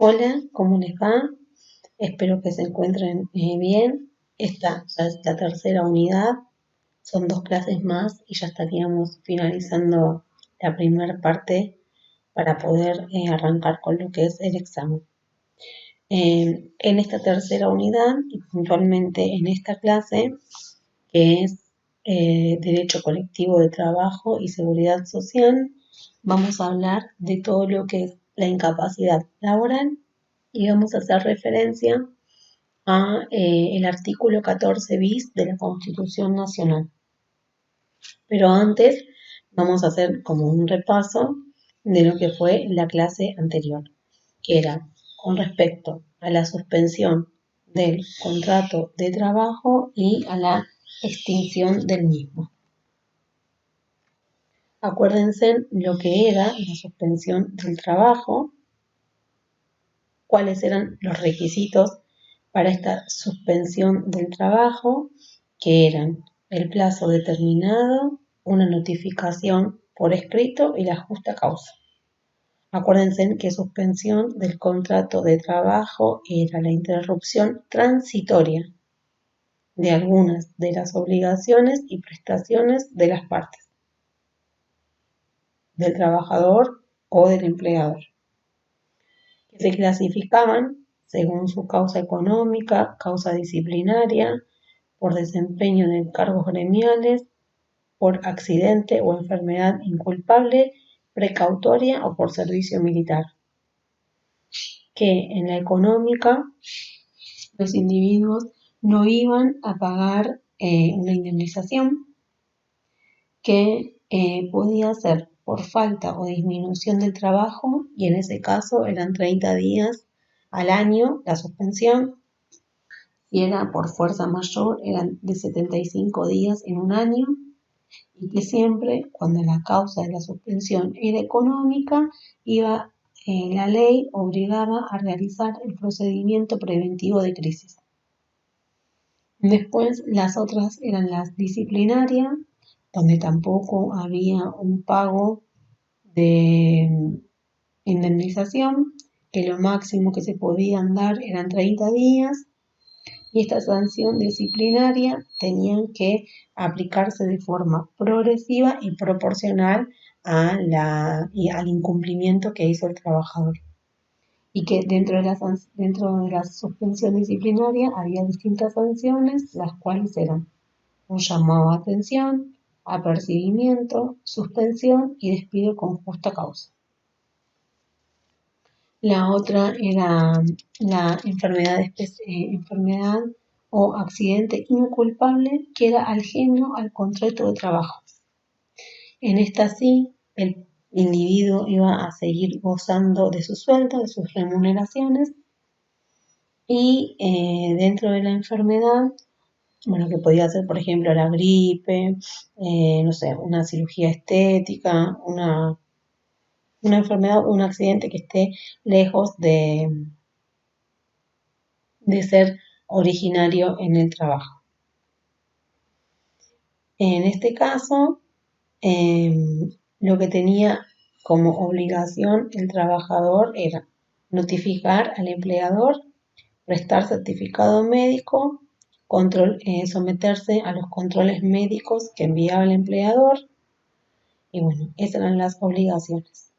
Hola, ¿cómo les va? Espero que se encuentren bien. Esta ya es la tercera unidad, son dos clases más y ya estaríamos finalizando la primera parte para poder arrancar con lo que es el examen. En esta tercera unidad y puntualmente en esta clase, que es Derecho Colectivo de Trabajo y Seguridad Social, vamos a hablar de todo lo que es la incapacidad laboral y vamos a hacer referencia a el artículo 14 bis de la Constitución Nacional. Pero antes vamos a hacer como un repaso de lo que fue la clase anterior, que era con respecto a la suspensión del contrato de trabajo y a la extinción del mismo. Acuérdense lo que era la suspensión del trabajo, cuáles eran los requisitos para esta suspensión del trabajo, que eran el plazo determinado, una notificación por escrito y la justa causa. Acuérdense que suspensión del contrato de trabajo era la interrupción transitoria de algunas de las obligaciones y prestaciones de las partes, del trabajador o del empleador, que se clasificaban según su causa económica, causa disciplinaria, por desempeño de encargos gremiales, por accidente o enfermedad inculpable, precautoria o por servicio militar. Que en la económica los individuos no iban a pagar una indemnización que podía ser por falta o disminución del trabajo, y en ese caso eran 30 días al año la suspensión. Si era por fuerza mayor, eran de 75 días en un año, y que siempre, cuando la causa de la suspensión era económica, la ley obligaba a realizar el procedimiento preventivo de crisis. Después, las otras eran las disciplinarias, donde tampoco había un pago de indemnización, que lo máximo que se podían dar eran 30 días, y esta sanción disciplinaria tenían que aplicarse de forma progresiva y proporcional al incumplimiento que hizo el trabajador. Y que dentro de la suspensión disciplinaria había distintas sanciones, las cuales eran un llamado a atención, apercibimiento, suspensión y despido con justa causa. La otra era la enfermedad o accidente inculpable, que era ajeno al contrato de trabajo. En esta sí, el individuo iba a seguir gozando de su sueldo, de sus remuneraciones, y dentro de la enfermedad, bueno, que podía ser, por ejemplo, la gripe, no sé, una cirugía estética, una enfermedad, un accidente que esté lejos de ser originario en el trabajo. En este caso, lo que tenía como obligación el trabajador era notificar al empleador, prestar certificado médico, someterse a los controles médicos que enviaba el empleador, y bueno, esas eran las obligaciones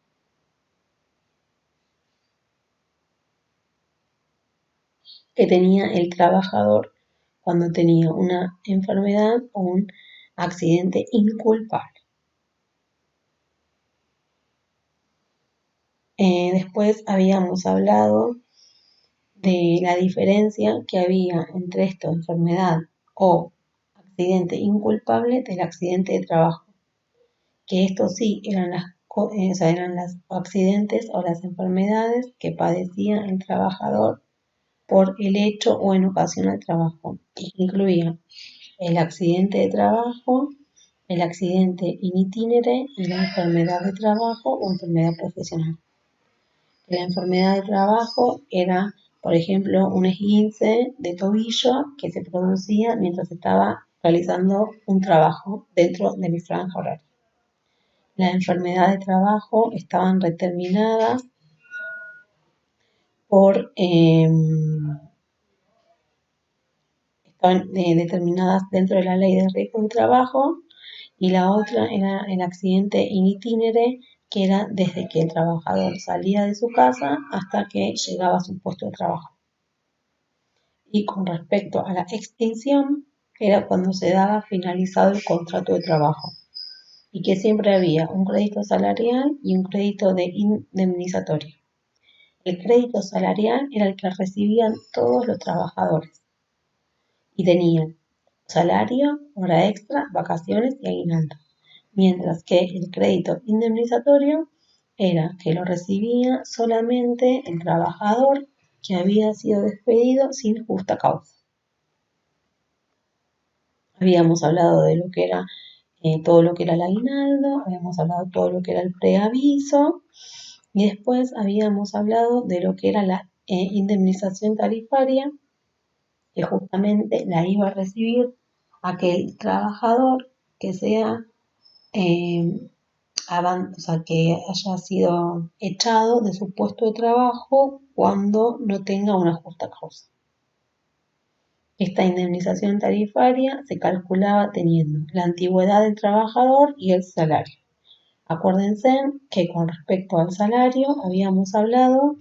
que tenía el trabajador cuando tenía una enfermedad o un accidente inculpable. Después habíamos hablado de la diferencia que había entre esta enfermedad o accidente inculpable del accidente de trabajo, que estos sí eran eran los accidentes o las enfermedades que padecía el trabajador por el hecho o en ocasión al trabajo, y que incluía el accidente de trabajo, el accidente in itinere y la enfermedad de trabajo o enfermedad profesional. La enfermedad de trabajo era, por ejemplo, un esguince de tobillo que se producía mientras estaba realizando un trabajo dentro de mi franja horaria. Las enfermedades de trabajo estaban determinadas por estaban determinadas dentro de la ley de riesgo de trabajo, y la otra era el accidente in itinere, que era desde que el trabajador salía de su casa hasta que llegaba a su puesto de trabajo. Y con respecto a la extinción, era cuando se daba finalizado el contrato de trabajo, y que siempre había un crédito salarial y un crédito de indemnizatorio. El crédito salarial era el que recibían todos los trabajadores y tenían salario, hora extra, vacaciones y aguinaldo, mientras que el crédito indemnizatorio era que lo recibía solamente el trabajador que había sido despedido sin justa causa. Habíamos hablado de lo que era todo lo que era el aguinaldo, habíamos hablado de todo lo que era el preaviso, y después habíamos hablado de lo que era la indemnización tarifaria, que justamente la iba a recibir aquel trabajador que sea o sea, que haya sido echado de su puesto de trabajo cuando no tenga una justa causa. Esta indemnización tarifaria se calculaba teniendo la antigüedad del trabajador y el salario. Acuérdense que con respecto al salario habíamos hablado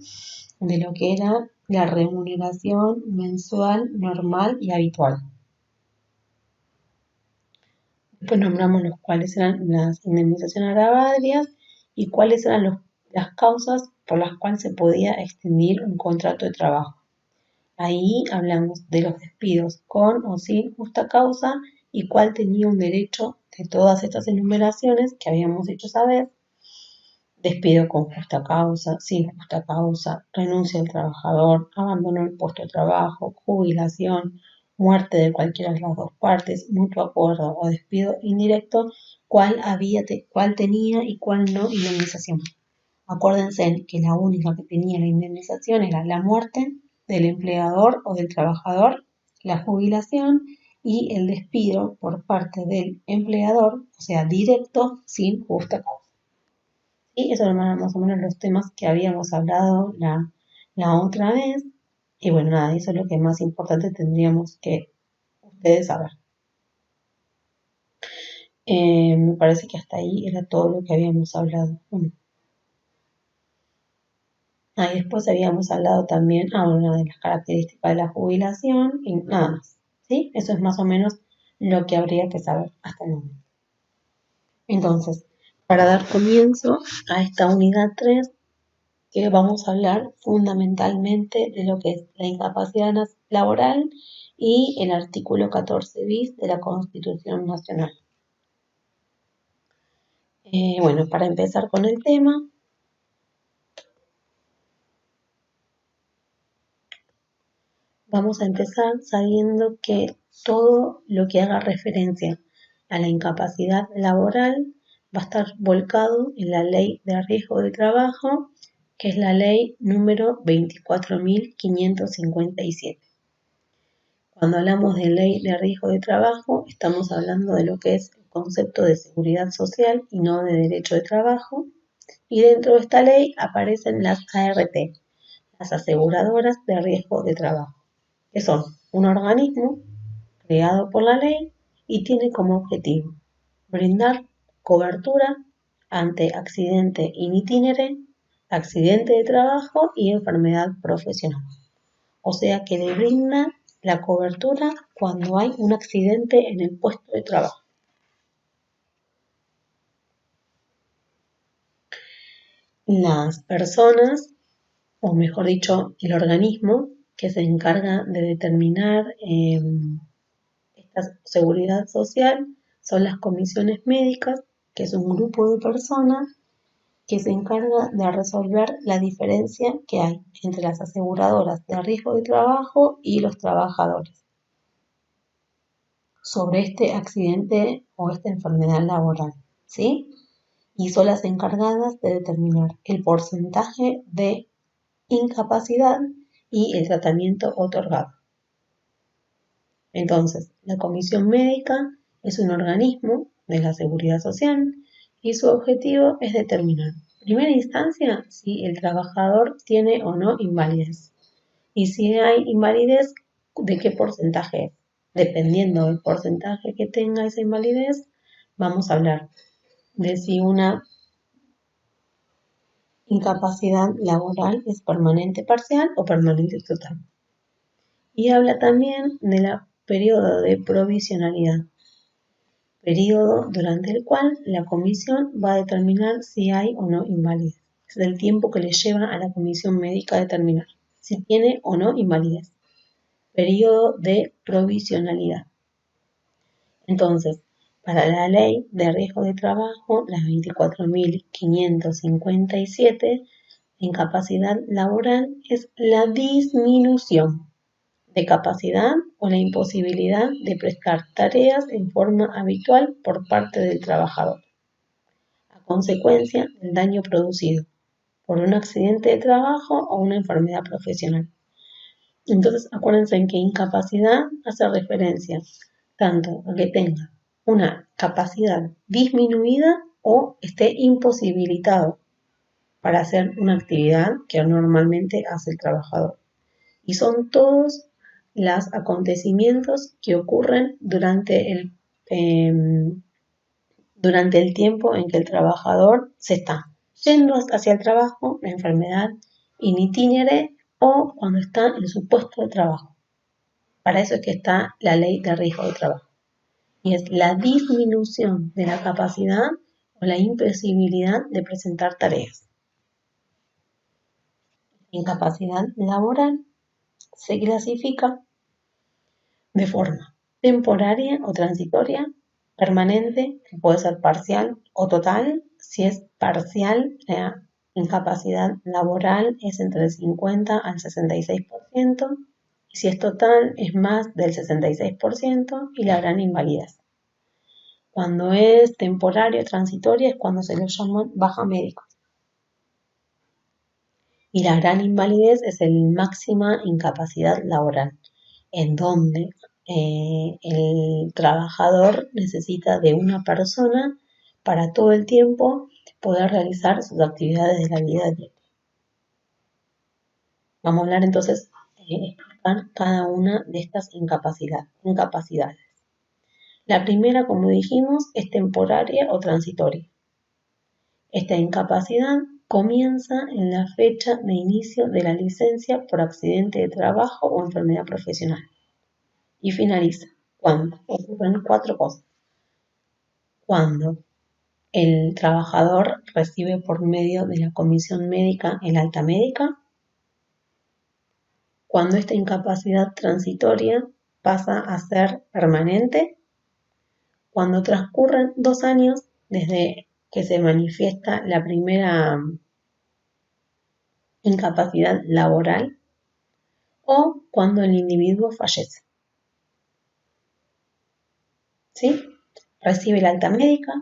de lo que era la remuneración mensual normal y habitual. Después nombramos los cuáles eran las indemnizaciones agravarias y cuáles eran las causas por las cuales se podía extinguir un contrato de trabajo. Ahí hablamos de los despidos con o sin justa causa y cuál tenía un derecho de todas estas enumeraciones que habíamos hecho saber: despido con justa causa, sin justa causa, renuncia del trabajador, abandono del puesto de trabajo, jubilación, muerte de cualquiera de las dos partes, mutuo acuerdo o despido indirecto, cuál tenía y cuál no indemnización. Acuérdense que la única que tenía la indemnización era la muerte del empleador o del trabajador, la jubilación y el despido por parte del empleador, o sea, directo, sin justa causa. Y esos eran más o menos los temas que habíamos hablado la otra vez. Y bueno, nada, eso es lo que más importante tendríamos que ustedes saber. Me parece que hasta ahí era todo lo que habíamos hablado. Y después habíamos hablado también, una de las características de la jubilación y nada más. ¿Sí? Eso es más o menos lo que habría que saber hasta el momento. Entonces, para dar comienzo a esta unidad 3, que vamos a hablar fundamentalmente de lo que es la incapacidad laboral y el artículo 14 bis de la Constitución Nacional. Bueno, para empezar con el tema, vamos a empezar sabiendo que todo lo que haga referencia a la incapacidad laboral va a estar volcado en la Ley de Riesgo de Trabajo, que es la ley número 24.557. Cuando hablamos de ley de riesgo de trabajo, estamos hablando de lo que es el concepto de seguridad social y no de derecho de trabajo. Y dentro de esta ley aparecen las ART, las aseguradoras de riesgo de trabajo, que son un organismo creado por la ley y tiene como objetivo brindar cobertura ante accidente in itinere, accidente de trabajo y enfermedad profesional. O sea que le brinda la cobertura cuando hay un accidente en el puesto de trabajo. Las personas, o mejor dicho, el organismo que se encarga de determinar esta seguridad social son las comisiones médicas, que es un grupo de personas que se encarga de resolver la diferencia que hay entre las aseguradoras de riesgo de trabajo y los trabajadores sobre este accidente o esta enfermedad laboral, ¿sí? Y son las encargadas de determinar el porcentaje de incapacidad y el tratamiento otorgado. Entonces, la comisión médica es un organismo de la seguridad social y su objetivo es determinar Primera instancia, si el trabajador tiene o no invalidez. Y si hay invalidez, ¿de qué porcentaje es? Dependiendo del porcentaje que tenga esa invalidez, vamos a hablar de si una incapacidad laboral es permanente parcial o permanente total. Y habla también del periodo de provisionalidad, periodo durante el cual la comisión va a determinar si hay o no invalidez. Es el tiempo que le lleva a la comisión médica determinar si tiene o no invalidez. Periodo de provisionalidad. Entonces, para la ley de riesgo de trabajo, la 24.557, incapacidad laboral es la disminución de capacidad o la imposibilidad de prestar tareas en forma habitual por parte del trabajador, a consecuencia del daño producido por un accidente de trabajo o una enfermedad profesional. Entonces, acuérdense en que incapacidad hace referencia tanto a que tenga una capacidad disminuida o esté imposibilitado para hacer una actividad que normalmente hace el trabajador. Y son todos los acontecimientos que ocurren durante el tiempo en que el trabajador se está yendo hacia el trabajo, la enfermedad in itinere o cuando está en su puesto de trabajo. Para eso es que está la ley de riesgo de trabajo. Y es la disminución de la capacidad o la imposibilidad de presentar tareas. Incapacidad laboral se clasifica de forma temporaria o transitoria, permanente, que puede ser parcial o total. Si es parcial, la incapacidad laboral es entre el 50 al 66%, y si es total es más del 66% y la gran invalidez. Cuando es temporario o transitoria es cuando se lo llama baja médica. Y la gran invalidez es el máxima incapacidad laboral, en donde el trabajador necesita de una persona para todo el tiempo poder realizar sus actividades de la vida diaria. Vamos a hablar entonces, explicar cada una de estas incapacidades. La primera, como dijimos, es temporaria o transitoria. Esta incapacidad comienza en la fecha de inicio de la licencia por accidente de trabajo o enfermedad profesional y finaliza cuando ocurren 4 cosas. Cuando el trabajador recibe por medio de la comisión médica el alta médica, cuando esta incapacidad transitoria pasa a ser permanente, cuando transcurren 2 años desde que se manifiesta la primera incapacidad laboral o cuando el individuo fallece. ¿Sí? Recibe la alta médica,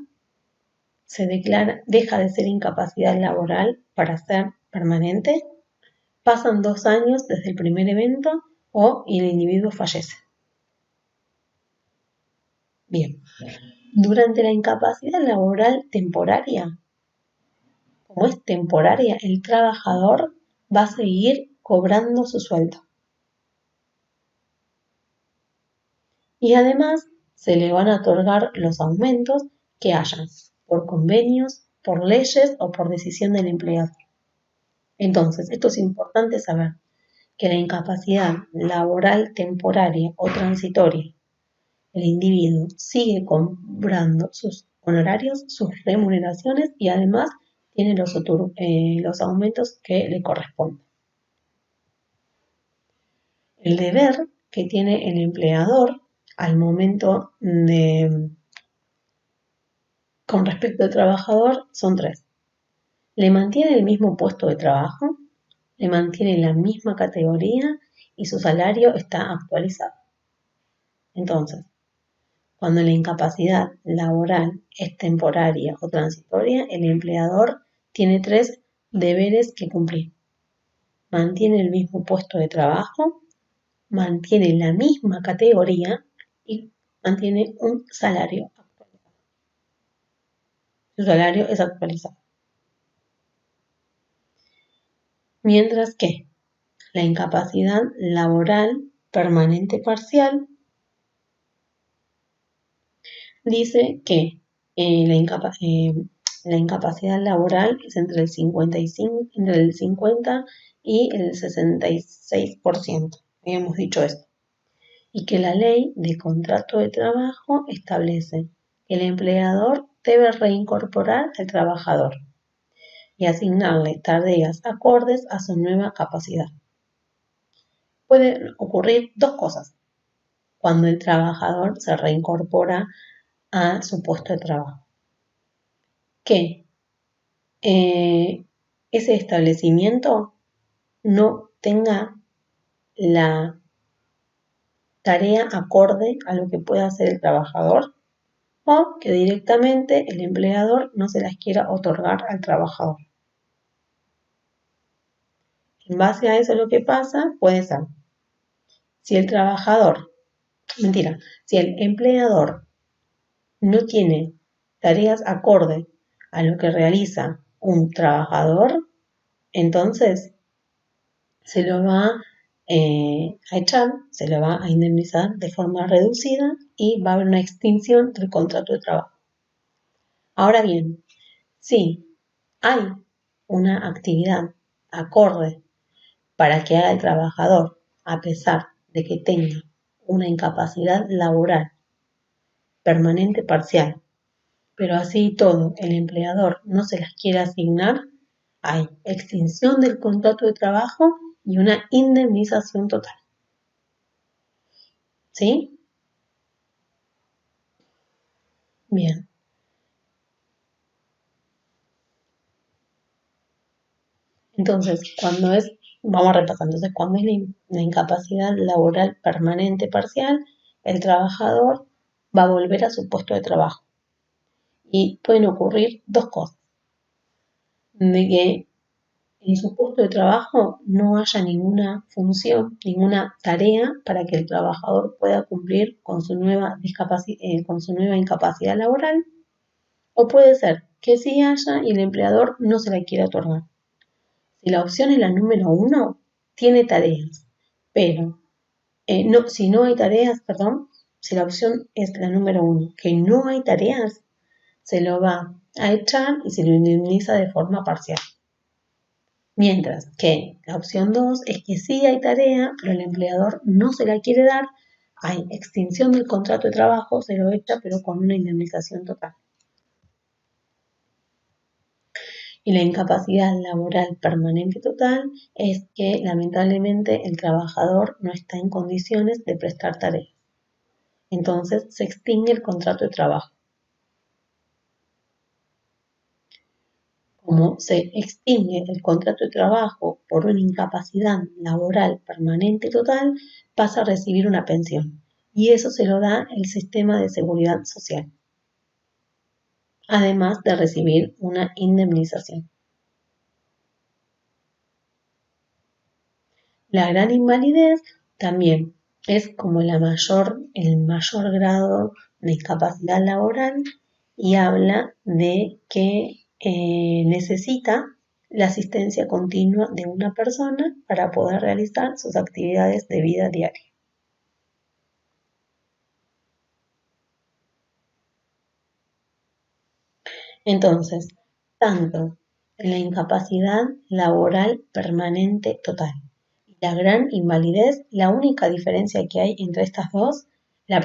se declara, deja de ser incapacidad laboral para ser permanente, pasan 2 años desde el primer evento o el individuo fallece. Bien, durante la incapacidad laboral temporaria, como es temporaria, el trabajador va a seguir cobrando su sueldo. Y además se le van a otorgar los aumentos que hayan por convenios, por leyes o por decisión del empleador. Entonces, esto es importante saber, que la incapacidad laboral temporaria o transitoria, el individuo sigue cobrando sus honorarios, sus remuneraciones y además tiene los aumentos que le corresponden. El deber que tiene el empleador al momento con respecto al trabajador son 3. Le mantiene el mismo puesto de trabajo, le mantiene la misma categoría y su salario está actualizado. Entonces, cuando la incapacidad laboral es temporaria o transitoria, el empleador tiene 3 deberes que cumplir. Mantiene el mismo puesto de trabajo, mantiene la misma categoría y mantiene un salario actualizado. Su salario es actualizado. Mientras que la incapacidad laboral permanente parcial dice que la incapacidad laboral es entre el 50 y el 66%. Habíamos dicho esto. Y que la ley de contrato de trabajo establece que el empleador debe reincorporar al trabajador y asignarle tareas acordes a su nueva capacidad. Pueden ocurrir dos cosas cuando el trabajador se reincorpora a su puesto de trabajo. Que ese establecimiento no tenga la tarea acorde a lo que pueda hacer el trabajador, o que directamente el empleador no se las quiera otorgar al trabajador. En base a eso lo que pasa puede ser, si el empleador no tiene tareas acorde a lo que realiza un trabajador, entonces se lo va a echar, se lo va a indemnizar de forma reducida y va a haber una extinción del contrato de trabajo. Ahora bien, si hay una actividad acorde para que haga el trabajador, a pesar de que tenga una incapacidad laboral permanente parcial, pero así y todo el empleador no se las quiere asignar, hay extinción del contrato de trabajo y una indemnización total. ¿Sí? Bien. Entonces, vamos repasando, entonces cuando es la incapacidad laboral permanente parcial, el trabajador va a volver a su puesto de trabajo. Y pueden ocurrir dos cosas. De que en su puesto de trabajo no haya ninguna función, ninguna tarea para que el trabajador pueda cumplir con su nueva incapacidad laboral, o puede ser que sí haya y el empleador no se la quiera otorgar. Si la opción es la número 1, tiene tareas, pero si no hay tareas, si la opción es la número 1, que no hay tareas, se lo va a echar y se lo indemniza de forma parcial. Mientras que la opción 2 es que sí hay tarea, pero el empleador no se la quiere dar, hay extinción del contrato de trabajo, se lo echa, pero con una indemnización total. Y la incapacidad laboral permanente total es que lamentablemente el trabajador no está en condiciones de prestar tareas. Entonces se extingue el contrato de trabajo. Como se extingue el contrato de trabajo por una incapacidad laboral permanente total, pasa a recibir una pensión. Y eso se lo da el sistema de seguridad social, además de recibir una indemnización. La gran invalidez también es como el mayor grado de incapacidad laboral y habla de que necesita la asistencia continua de una persona para poder realizar sus actividades de vida diaria. Entonces, tanto la incapacidad laboral permanente total y la gran invalidez, la única diferencia que hay entre estas dos, la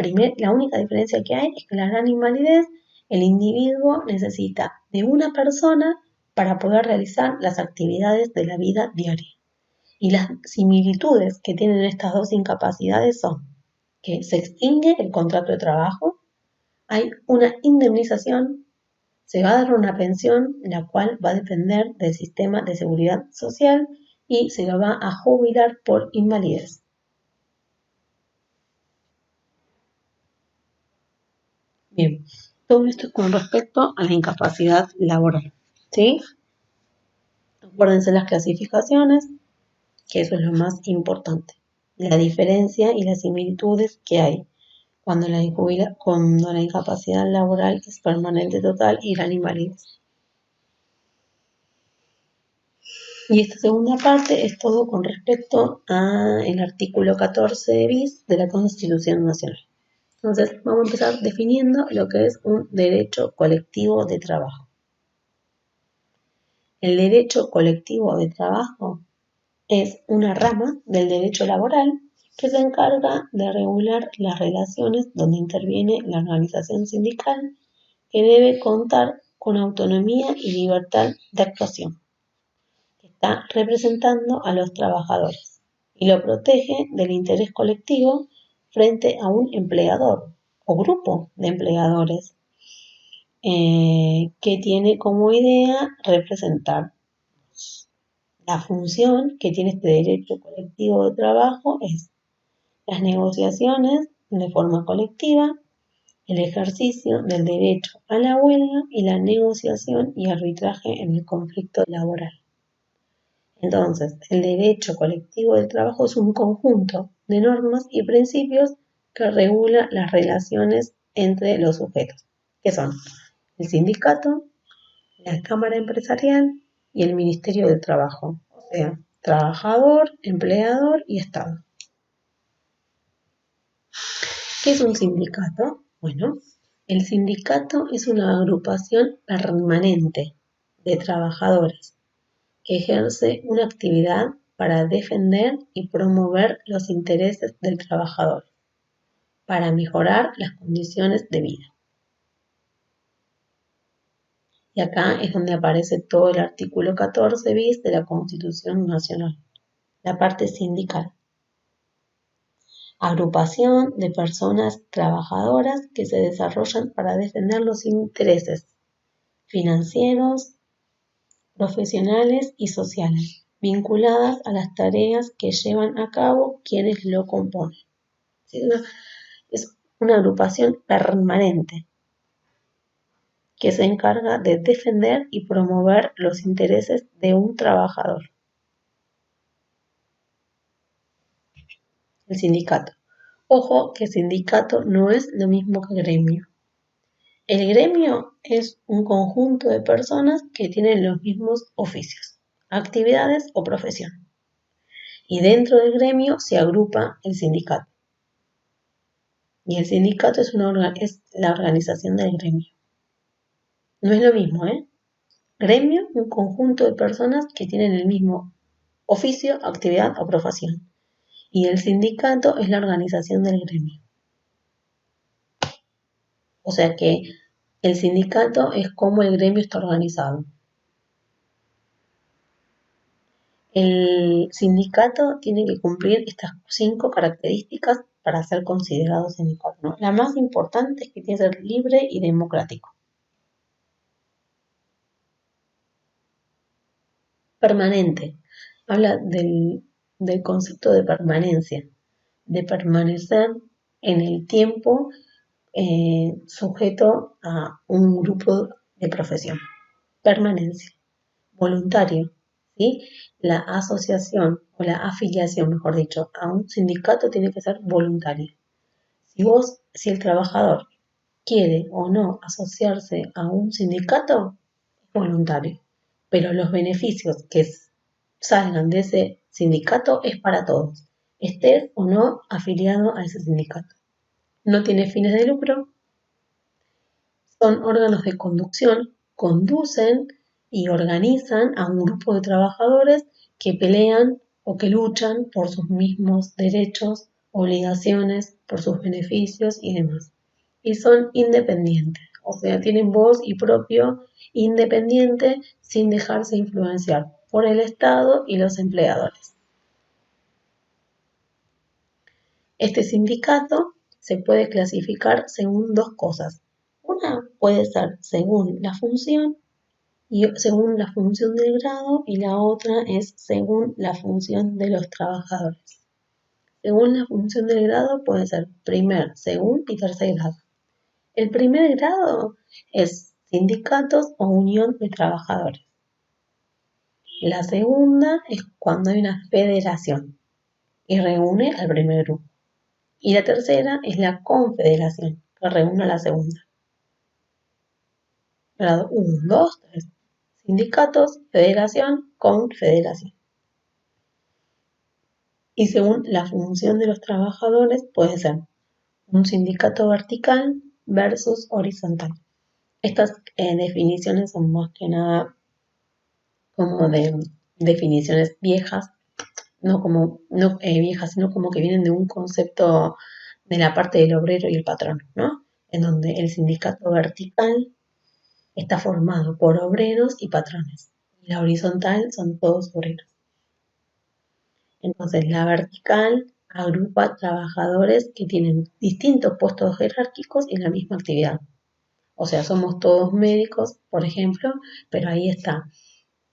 única diferencia que hay es que la gran invalidez, el individuo necesita de una persona para poder realizar las actividades de la vida diaria. Y las similitudes que tienen estas dos incapacidades son que se extingue el contrato de trabajo, hay una indemnización, se va a dar una pensión, la cual va a depender del sistema de seguridad social y se lo va a jubilar por invalidez. Bien, todo esto con respecto a la incapacidad laboral, ¿sí? Acuérdense las clasificaciones, que eso es lo más importante. La diferencia y las similitudes que hay cuando la incapacidad laboral es permanente total y la invalidez. Y esta segunda parte es todo con respecto al artículo 14 bis de la Constitución Nacional. Entonces, vamos a empezar definiendo lo que es un derecho colectivo de trabajo. El derecho colectivo de trabajo es una rama del derecho laboral que se encarga de regular las relaciones donde interviene la organización sindical, que debe contar con autonomía y libertad de actuación, que está representando a los trabajadores y lo protege del interés colectivo frente a un empleador o grupo de empleadores que tiene como idea representar. La función que tiene este derecho colectivo de trabajo es las negociaciones de forma colectiva, el ejercicio del derecho a la huelga y la negociación y arbitraje en el conflicto laboral. Entonces, el derecho colectivo del trabajo es un conjunto de normas y principios que regula las relaciones entre los sujetos, que son el sindicato, la Cámara Empresarial y el Ministerio del Trabajo, o sea, trabajador, empleador y Estado. ¿Qué es un sindicato? Bueno, el sindicato es una agrupación permanente de trabajadores que ejerce una actividad para defender y promover los intereses del trabajador, para mejorar las condiciones de vida. Y acá es donde aparece todo el artículo 14 bis de la Constitución Nacional, la parte sindical. Agrupación de personas trabajadoras que se desarrollan para defender los intereses financieros, profesionales y sociales, vinculadas a las tareas que llevan a cabo quienes lo componen. Es una agrupación permanente que se encarga de defender y promover los intereses de un trabajador. El sindicato. Ojo que sindicato no es lo mismo que gremio. El gremio es un conjunto de personas que tienen los mismos oficios, actividades o profesión. Y dentro del gremio se agrupa el sindicato. Y el sindicato es la organización del gremio. No es lo mismo, ¿eh? Gremio, un conjunto de personas que tienen el mismo oficio, actividad o profesión. Y el sindicato es la organización del gremio. O sea que el sindicato es como el gremio está organizado. El sindicato tiene que cumplir estas 5 características para ser considerado sindicato, ¿no? La más importante es que tiene que ser libre y democrático. Permanente. Habla del concepto de permanencia, de permanecer en el tiempo sujeto a un grupo de profesión. Permanencia. Voluntario. ¿Sí? La asociación o la afiliación, mejor dicho, a un sindicato tiene que ser voluntaria. Si el trabajador quiere o no asociarse a un sindicato, es voluntario. Pero los beneficios que salgan de ese sindicato es para todos, estés o no afiliado a ese sindicato. No tiene fines de lucro, son órganos de conducción, conducen y organizan a un grupo de trabajadores que pelean o que luchan por sus mismos derechos, obligaciones, por sus beneficios y demás. Y son independientes, o sea, tienen voz y propio independiente sin dejarse influenciar por el Estado y los empleadores. Este sindicato se puede clasificar según 2 cosas. Una puede ser según la función y según la función del grado y la otra es según la función de los trabajadores. Según la función del grado puede ser primer, segundo y tercer grado. El primer grado es sindicatos o unión de trabajadores. La segunda es cuando hay una federación y reúne al primer grupo. Y la tercera es la confederación que reúne a la segunda. Grado 1, 2, 3. sindicatos, federación, confederación. Y según la función de los trabajadores puede ser un sindicato vertical versus horizontal. Estas definiciones son más que nada como de definiciones viejas, no viejas, sino como que vienen de un concepto de la parte del obrero y el patrón, ¿no? En donde el sindicato vertical está formado por obreros y patrones. Y la horizontal son todos obreros. Entonces, la vertical agrupa trabajadores que tienen distintos puestos jerárquicos y la misma actividad. O sea, somos todos médicos, por ejemplo, pero ahí está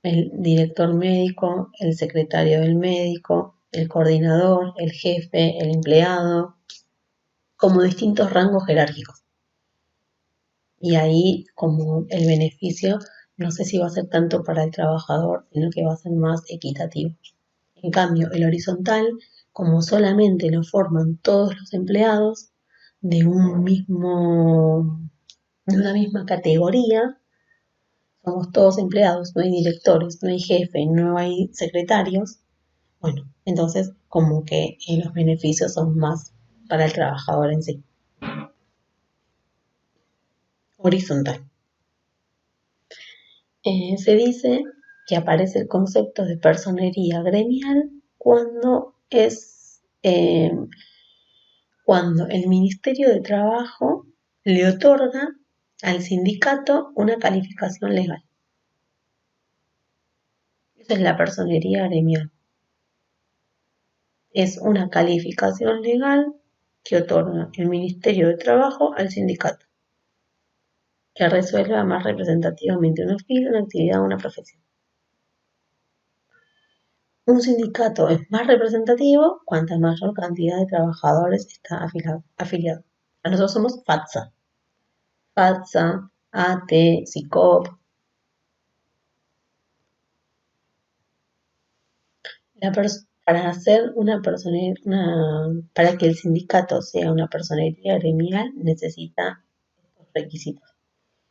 el director médico, el secretario del médico, el coordinador, el jefe, el empleado, como distintos rangos jerárquicos. Y ahí, como el beneficio, no sé si va a ser tanto para el trabajador, sino que va a ser más equitativo. En cambio, el horizontal, como solamente lo forman todos los empleados de de una misma categoría, somos todos empleados, no hay directores, no hay jefe, no hay secretarios. Bueno, entonces como que los beneficios son más para el trabajador en sí. Horizontal. Se dice que aparece el concepto de personería gremial cuando el Ministerio de Trabajo le otorga al sindicato una calificación legal. Esa es la personería gremial. Es una calificación legal que otorga el Ministerio de Trabajo al sindicato, que resuelva más representativamente un oficio, una actividad o una profesión. Un sindicato es más representativo cuanta mayor cantidad de trabajadores está afiliado. Nosotros somos FATSA. FATSA, AT, SICOP. Para que el sindicato sea una personería gremial necesita estos requisitos.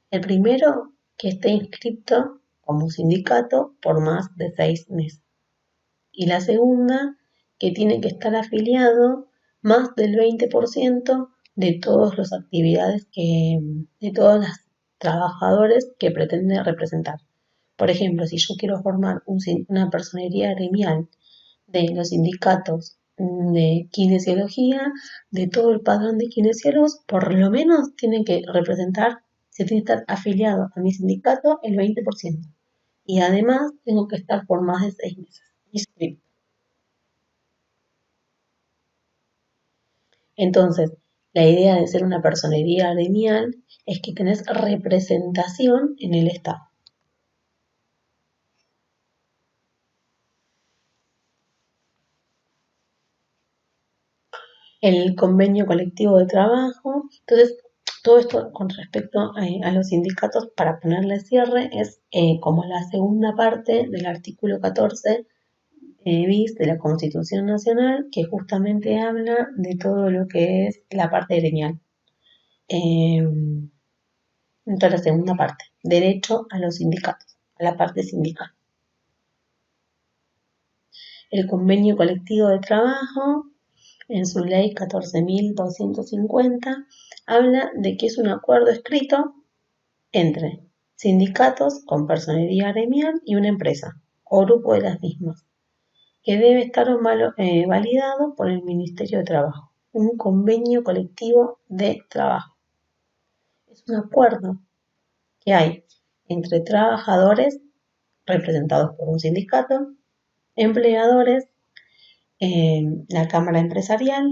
El primero, que esté inscrito como sindicato por más de 6 meses. Y la segunda, que tiene que estar afiliado más del 20% de todas las actividades de todos los trabajadores que pretende representar. Por ejemplo, si yo quiero formar una personería gremial de los sindicatos de kinesiología, de todo el padrón de kinesiólogos, por lo menos se tiene que estar afiliado a mi sindicato el 20%. Y además tengo que estar por más de 6 meses inscrito. Entonces, la idea de ser una personería gremial es que tenés representación en el Estado. El convenio colectivo de trabajo. Entonces, todo esto con respecto a los sindicatos, para ponerle cierre, es como la segunda parte del artículo 14 bis de la Constitución Nacional, que justamente habla de todo lo que es la parte gremial. Entonces, la segunda parte, derecho a los sindicatos, a la parte sindical. El convenio colectivo de trabajo, en su ley 14.250, habla de que es un acuerdo escrito entre sindicatos con personería gremial y una empresa o grupo de las mismas, que debe estar validado por el Ministerio de Trabajo. Un convenio colectivo de trabajo. Es un acuerdo que hay entre trabajadores representados por un sindicato, empleadores, la Cámara Empresarial,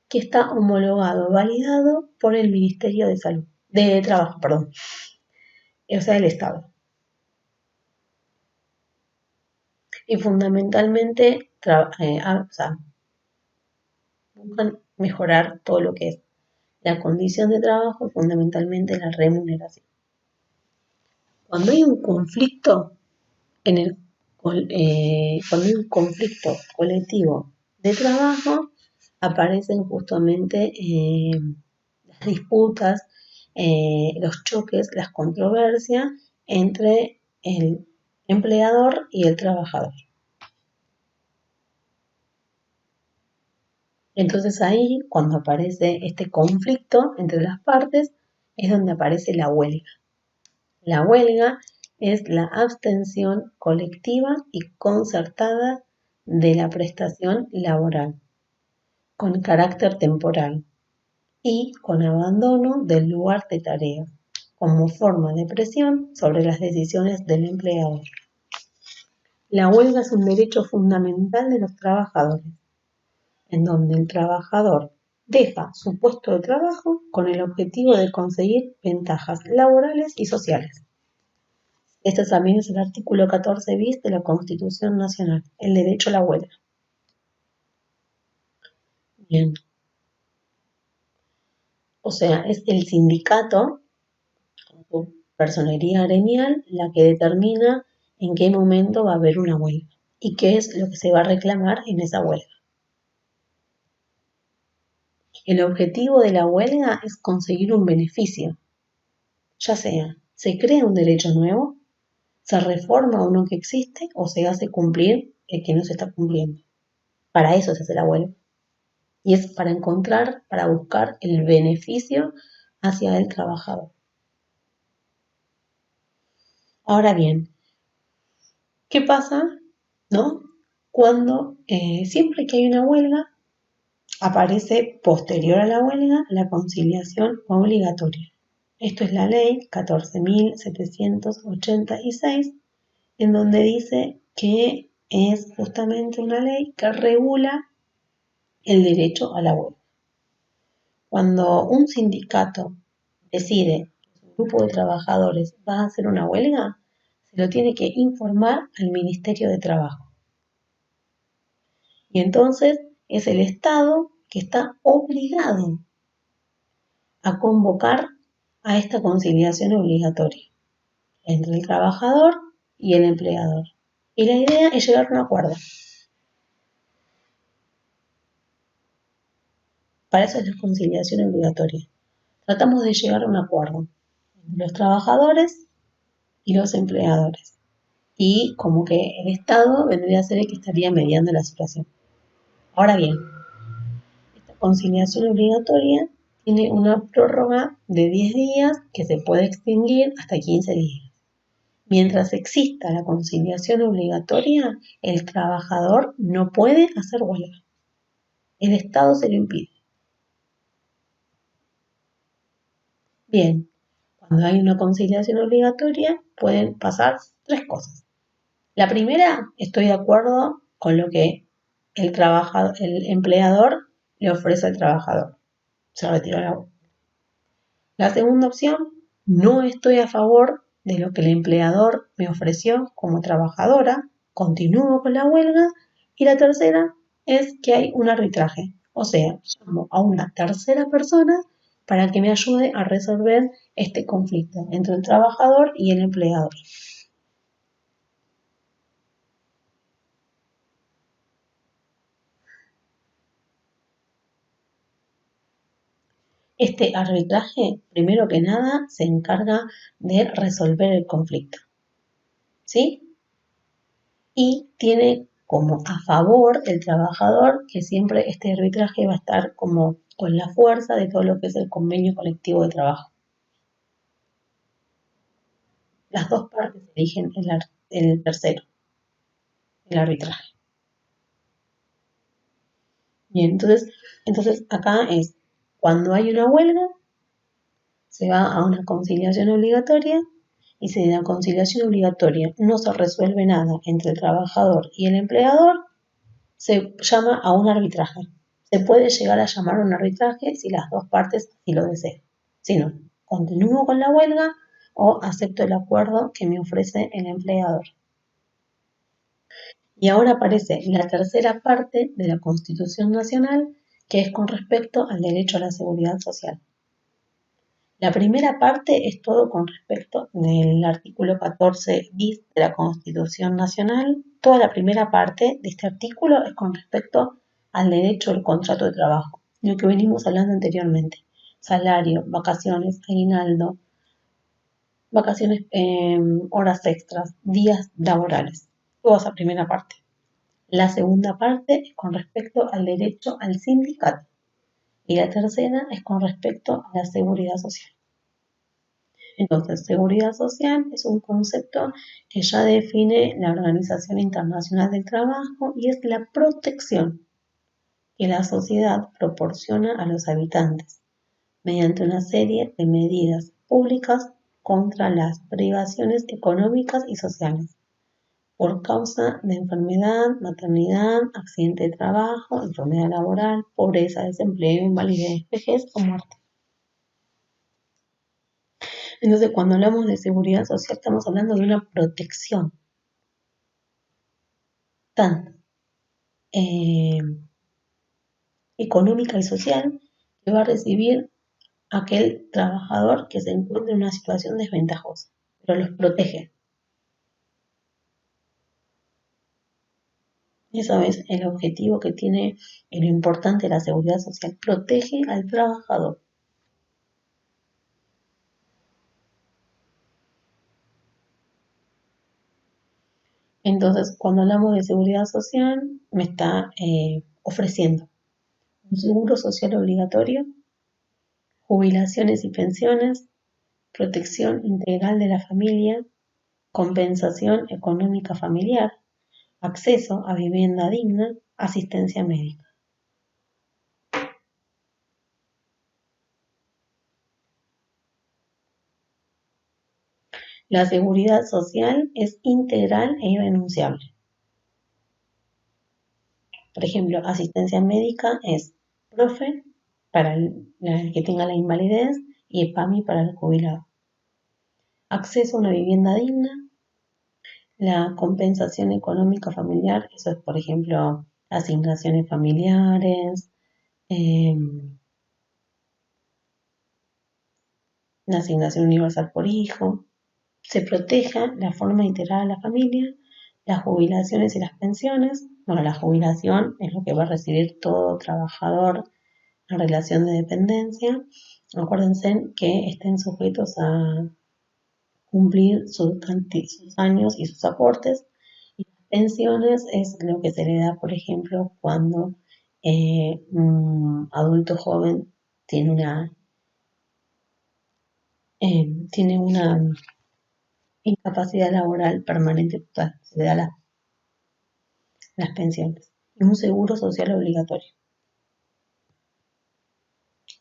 que está homologado, validado por el Ministerio de Trabajo, o sea, el Estado. Y fundamentalmente buscan mejorar todo lo que es la condición de trabajo y fundamentalmente la remuneración. Cuando hay un conflicto cuando hay un conflicto colectivo de trabajo, aparecen justamente las disputas, los choques, las controversias entre empleador y el trabajador. Entonces ahí, cuando aparece este conflicto entre las partes, es donde aparece la huelga. La huelga es la abstención colectiva y concertada de la prestación laboral, con carácter temporal y con abandono del lugar de tarea, como forma de presión sobre las decisiones del empleador. La huelga es un derecho fundamental de los trabajadores, en donde el trabajador deja su puesto de trabajo con el objetivo de conseguir ventajas laborales y sociales. Este también es el artículo 14 bis de la Constitución Nacional, el derecho a la huelga. Bien. O sea, es el sindicato, con su personería gremial, la que determina en qué momento va a haber una huelga y qué es lo que se va a reclamar en esa huelga. El objetivo de la huelga es conseguir un beneficio, ya sea se crea un derecho nuevo, se reforma uno que existe o se hace cumplir el que no se está cumpliendo. Para eso se hace la huelga. Y es para encontrar, para buscar el beneficio hacia el trabajador. Ahora bien, ¿qué pasa, no? Cuando siempre que hay una huelga, aparece posterior a la huelga la conciliación obligatoria. Esto es la ley 14.786, en donde dice que es justamente una ley que regula el derecho a la huelga. Cuando un sindicato decide que su grupo de trabajadores va a hacer una huelga, se lo tiene que informar al Ministerio de Trabajo. Y entonces es el Estado que está obligado a convocar a esta conciliación obligatoria entre el trabajador y el empleador. Y la idea es llegar a un acuerdo. Para eso es la conciliación obligatoria. Tratamos de llegar a un acuerdo entre los trabajadores y los empleadores. Y como que el Estado vendría a ser el que estaría mediando la situación. Ahora bien, esta conciliación obligatoria tiene una prórroga de 10 días que se puede extinguir hasta 15 días. Mientras exista la conciliación obligatoria, el trabajador no puede hacer huelga. El Estado se lo impide. Bien, cuando hay una conciliación obligatoria pueden pasar tres cosas. La primera, estoy de acuerdo con lo que el empleador le ofrece al trabajador. Se retiró la huelga. La segunda opción, no estoy a favor de lo que el empleador me ofreció como trabajadora, continúo con la huelga. Y la tercera es que hay un arbitraje, o sea, llamo a una tercera persona para que me ayude a resolver este conflicto entre el trabajador y el empleador. Este arbitraje, primero que nada, se encarga de resolver el conflicto, ¿sí? Y tiene como a favor el trabajador que siempre este arbitraje va a estar como con la fuerza de todo lo que es el convenio colectivo de trabajo. Las dos partes eligen el tercero, el arbitraje. Bien, entonces acá es cuando hay una huelga, se va a una conciliación obligatoria y si en la conciliación obligatoria no se resuelve nada entre el trabajador y el empleador, se llama a un arbitraje. Se puede llegar a llamar a un arbitraje si las dos partes así lo desean. Si no, continúo con la huelga o acepto el acuerdo que me ofrece el empleador. Y ahora aparece la tercera parte de la Constitución Nacional, que es con respecto al derecho a la seguridad social. La primera parte es todo con respecto del artículo 14 bis de la Constitución Nacional. Toda la primera parte de este artículo es con respecto al derecho al contrato de trabajo, lo que venimos hablando anteriormente. Salario, vacaciones, aguinaldo, Vacaciones, horas extras, días laborales. Toda esa primera parte. La segunda parte es con respecto al derecho al sindicato. Y la tercera es con respecto a la seguridad social. Entonces, seguridad social es un concepto que ya define la Organización Internacional del Trabajo y es la protección que la sociedad proporciona a los habitantes mediante una serie de medidas públicas contra las privaciones económicas y sociales por causa de enfermedad, maternidad, accidente de trabajo, enfermedad laboral, pobreza, desempleo, invalidez, vejez o muerte. Entonces, cuando hablamos de seguridad social, estamos hablando de una protección tanto económica y social que va a recibir aquel trabajador que se encuentre en una situación desventajosa, pero los protege. Eso es el objetivo que tiene y lo importante de la seguridad social. Protege al trabajador. Entonces, cuando hablamos de seguridad social, me está ofreciendo un seguro social obligatorio, jubilaciones y pensiones, protección integral de la familia, compensación económica familiar, acceso a vivienda digna, asistencia médica. La seguridad social es integral e irrenunciable. Por ejemplo, asistencia médica es PROFE para el que tenga la invalidez y EPAMI para el jubilado. Acceso a una vivienda digna, la compensación económica familiar, eso es, por ejemplo, asignaciones familiares, la asignación universal por hijo. Se proteja la forma integral de la familia, las jubilaciones y las pensiones. Bueno, la jubilación es lo que va a recibir todo trabajador en relación de dependencia. Acuérdense que estén sujetos a cumplir sus años y sus aportes. Y las pensiones es lo que se le da, por ejemplo, cuando un adulto joven tiene una incapacidad laboral permanente total. Se le da las pensiones. Y un seguro social obligatorio.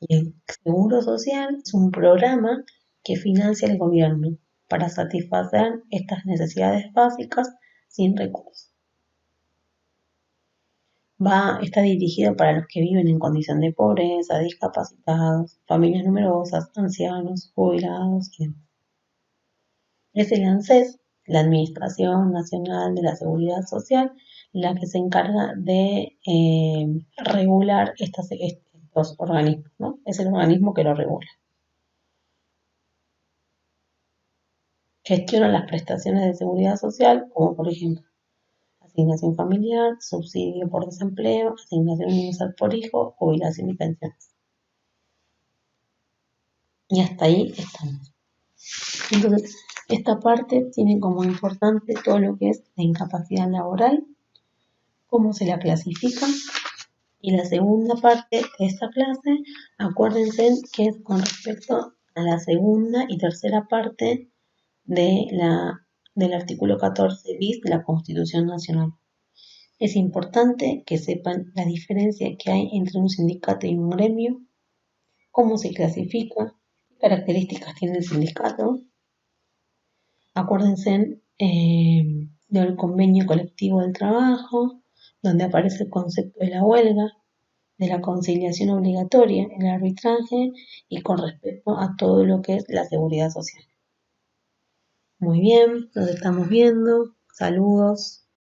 Y el seguro social es un programa que financia el gobierno para satisfacer estas necesidades básicas sin recursos. Está dirigido para los que viven en condición de pobreza, discapacitados, familias numerosas, ancianos, jubilados y demás. Es el ANSES, la Administración Nacional de la Seguridad Social, la que se encarga de regular estos organismos, ¿no? Es el organismo que lo regula. Gestiona las prestaciones de seguridad social, como por ejemplo asignación familiar, subsidio por desempleo, asignación universal por hijo, jubilación y pensiones. Y hasta ahí estamos. Entonces, esta parte tiene como importante todo lo que es la incapacidad laboral, cómo se la clasifica. Y la segunda parte de esta clase, acuérdense que es con respecto a la segunda y tercera parte del artículo 14 bis de la Constitución Nacional. Es importante que sepan la diferencia que hay entre un sindicato y un gremio, cómo se clasifica, qué características tiene el sindicato. Acuérdense del convenio colectivo del trabajo, donde aparece el concepto de la huelga, de la conciliación obligatoria, el arbitraje y con respecto a todo lo que es la seguridad social. Muy bien, nos estamos viendo. Saludos.